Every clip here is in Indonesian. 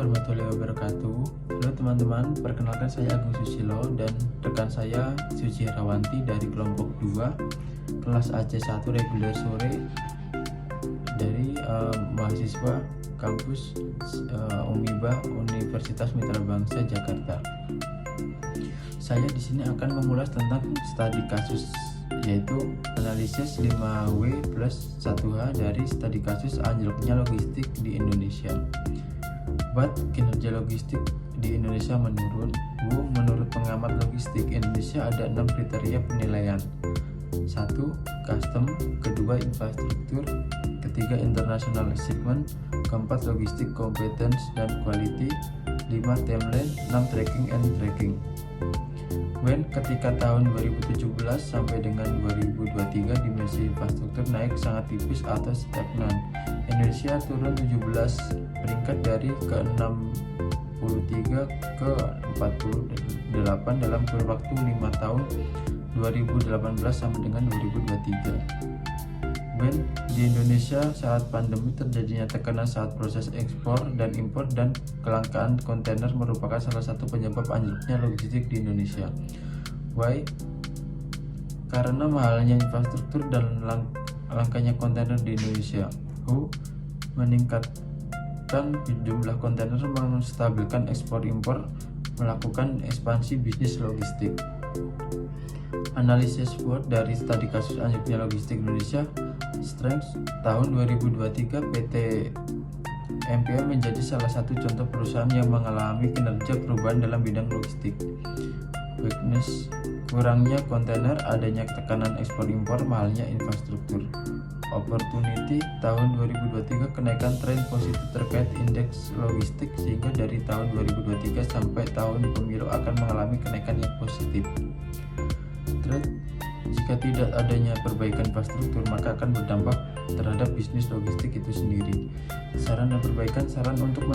warahmatullahi wabarakatuh. Halo teman-teman, perkenalkan saya Agung Susilo dan rekan saya Suci Herawanti dari kelompok 2 kelas AC1 reguler sore dari mahasiswa kampus Umiba Universitas Mitra Bangsa Jakarta. Saya di sini akan mengulas tentang studi kasus, yaitu analisis 5W plus 1H dari studi kasus anjloknya logistik di Indonesia. Buat kinerja logistik di Indonesia menurun. Menurut pengamat logistik Indonesia ada 6 kriteria penilaian. 1. Custom, kedua infrastruktur, ketiga international shipment, keempat logistik competence dan quality, 5 timeline, 6 tracking and tracking. Ketika tahun 2017 sampai dengan 2023 dimensi infrastruktur naik sangat tipis atau stagnan. Indonesia turun 17 peringkat dari ke-63 ke 48 dalam kurun waktu 5 tahun 2018 sampai dengan 2023. Di Indonesia saat pandemi terjadinya tekanan saat proses ekspor dan impor dan kelangkaan kontainer merupakan salah satu penyebab anjloknya logistik di Indonesia. Why? Karena mahalnya infrastruktur dan langkanya kontainer di Indonesia. Who? Meningkatkan jumlah kontainer, menstabilkan ekspor impor, melakukan ekspansi bisnis logistik. Analisis SWOT dari studi kasus anjloknya logistik Indonesia. Strength tahun 2023 PT MPM menjadi salah satu contoh perusahaan yang mengalami kinerja perubahan dalam bidang logistik. Weakness, kurangnya kontainer, adanya tekanan ekspor impor, mahalnya infrastruktur. Opportunity tahun 2023 kenaikan tren positif terkait indeks logistik sehingga dari tahun 2023 sampai tahun pemilu akan mengalami kenaikan yang positif. Threat, jika tidak adanya perbaikan infrastruktur maka akan berdampak terhadap bisnis logistik itu sendiri. Saran dan perbaikan, saran untuk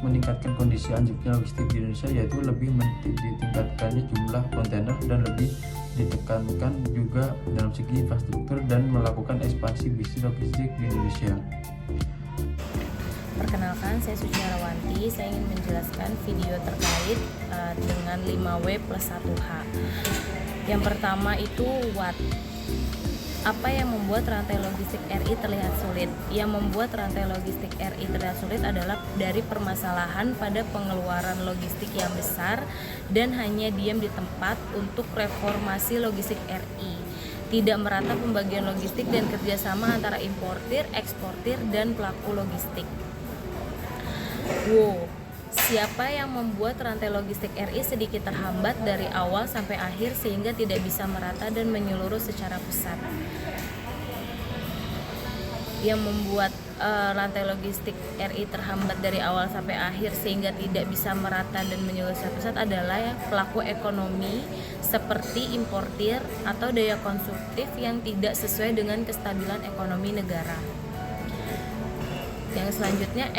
meningkatkan kondisi anjloknya logistik di Indonesia yaitu lebih ditingkatkannya jumlah kontainer dan lebih ditekankan juga dalam segi infrastruktur dan melakukan ekspansi bisnis logistik di Indonesia. Perkenalkan, saya Suci Herawanti. Saya ingin menjelaskan video terkait dengan 5W plus 1H. Yang pertama itu what? Apa yang membuat rantai logistik RI terlihat sulit? Yang membuat rantai logistik RI terlihat sulit adalah dari permasalahan pada pengeluaran logistik yang besar dan hanya diam di tempat untuk reformasi logistik RI. Tidak merata pembagian logistik dan kerjasama antara importir, eksportir, dan pelaku logistik. Siapa yang membuat rantai logistik RI sedikit terhambat dari awal sampai akhir sehingga tidak bisa merata dan menyeluruh secara pusat? Yang membuat rantai logistik RI terhambat dari awal sampai akhir sehingga tidak bisa merata dan menyeluruh secara pusat adalah pelaku ekonomi seperti importir atau daya konsumtif yang tidak sesuai dengan kestabilan ekonomi negara. Yang selanjutnya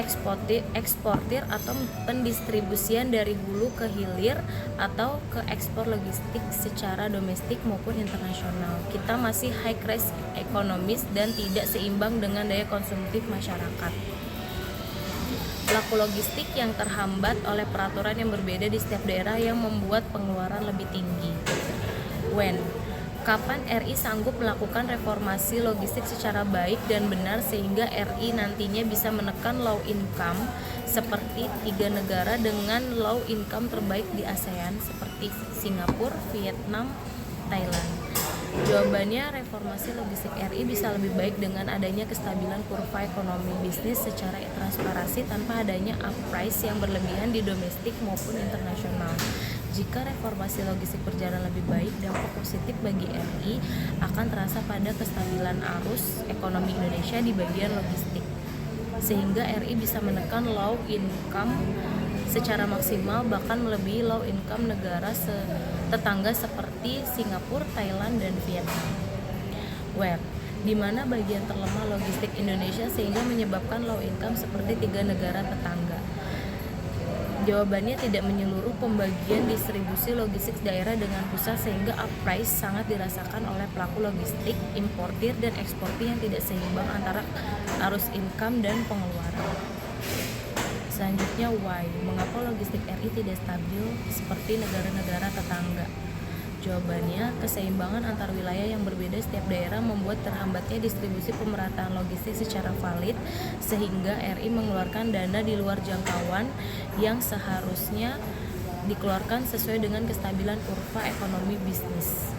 eksportir atau pendistribusian dari hulu ke hilir atau ke ekspor logistik secara domestik maupun internasional. Kita masih high risk ekonomis dan tidak seimbang dengan daya konsumtif masyarakat. Pelaku logistik yang terhambat oleh peraturan yang berbeda di setiap daerah yang membuat pengeluaran lebih tinggi. Kapan RI sanggup melakukan reformasi logistik secara baik dan benar sehingga RI nantinya bisa menekan low income seperti 3 negara dengan low income terbaik di ASEAN seperti Singapura, Vietnam, Thailand? Jawabannya, reformasi logistik RI bisa lebih baik dengan adanya kestabilan kurva ekonomi bisnis secara transparansi tanpa adanya up-price yang berlebihan di domestik maupun internasional. Jika reformasi logistik berjalan lebih baik, dampak positif bagi RI akan terasa pada kestabilan arus ekonomi Indonesia di bagian logistik, sehingga RI bisa menekan low income secara maksimal bahkan melebihi low income negara tetangga seperti Singapura, Thailand, dan Vietnam. Di mana bagian terlemah logistik Indonesia sehingga menyebabkan low income seperti 3 negara tetangga? Jawabannya, tidak menyeluruh pembagian distribusi logistik daerah dengan pusat sehingga up-price sangat dirasakan oleh pelaku logistik, importir, dan eksportir yang tidak seimbang antara arus income dan pengeluaran. Selanjutnya, why? Mengapa logistik RI tidak stabil seperti negara-negara tetangga? Jawabannya, keseimbangan antar wilayah yang berbeda setiap daerah membuat terhambatnya distribusi pemerataan logistik secara valid, sehingga RI mengeluarkan dana di luar jangkauan yang seharusnya dikeluarkan sesuai dengan kestabilan kurva ekonomi bisnis.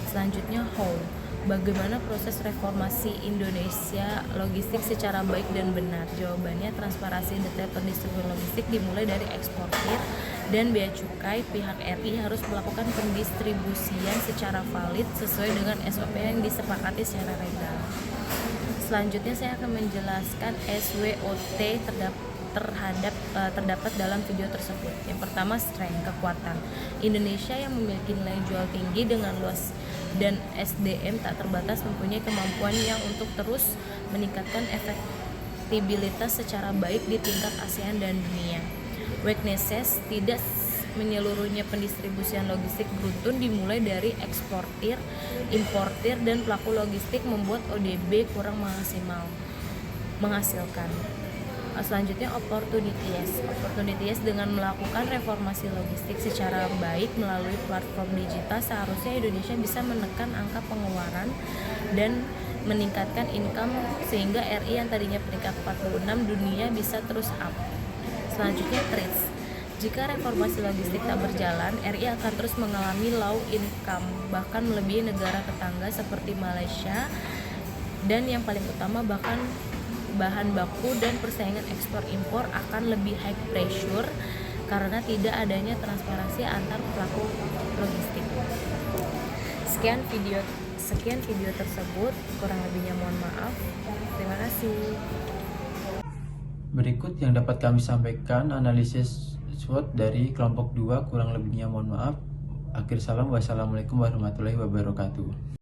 Selanjutnya, how? Bagaimana proses reformasi Indonesia logistik secara baik dan benar? Jawabannya, transparansi detail pendistribusian logistik dimulai dari eksportir dan bea cukai. Pihak RI harus melakukan pendistribusian secara valid sesuai dengan SOP yang disepakati secara legal. Selanjutnya saya akan menjelaskan SWOT terdapat dalam video tersebut. Yang pertama, strength, kekuatan. Indonesia yang memiliki nilai jual tinggi dengan luas dan SDM tak terbatas mempunyai kemampuan yang untuk terus meningkatkan efektibilitas secara baik di tingkat ASEAN dan dunia. Weaknesses, tidak menyeluruhnya pendistribusian logistik beruntun dimulai dari eksportir, importir, dan pelaku logistik membuat ODB kurang menghasilkan. Selanjutnya, opportunities dengan melakukan reformasi logistik secara baik melalui platform digital, seharusnya Indonesia bisa menekan angka pengeluaran dan meningkatkan income sehingga RI yang tadinya peringkat 46 dunia bisa terus up. Selanjutnya, threats. Jika reformasi logistik tak berjalan, RI akan terus mengalami low income, bahkan melebihi negara tetangga seperti Malaysia, dan yang paling utama bahkan bahan baku dan persaingan ekspor impor akan lebih high pressure karena tidak adanya transparansi antar pelaku logistik. Sekian video tersebut, kurang lebihnya mohon maaf. Terima kasih. Berikut yang dapat kami sampaikan analisis SWOT dari kelompok 2, kurang lebihnya mohon maaf. Akhir salam, wassalamualaikum warahmatullahi wabarakatuh.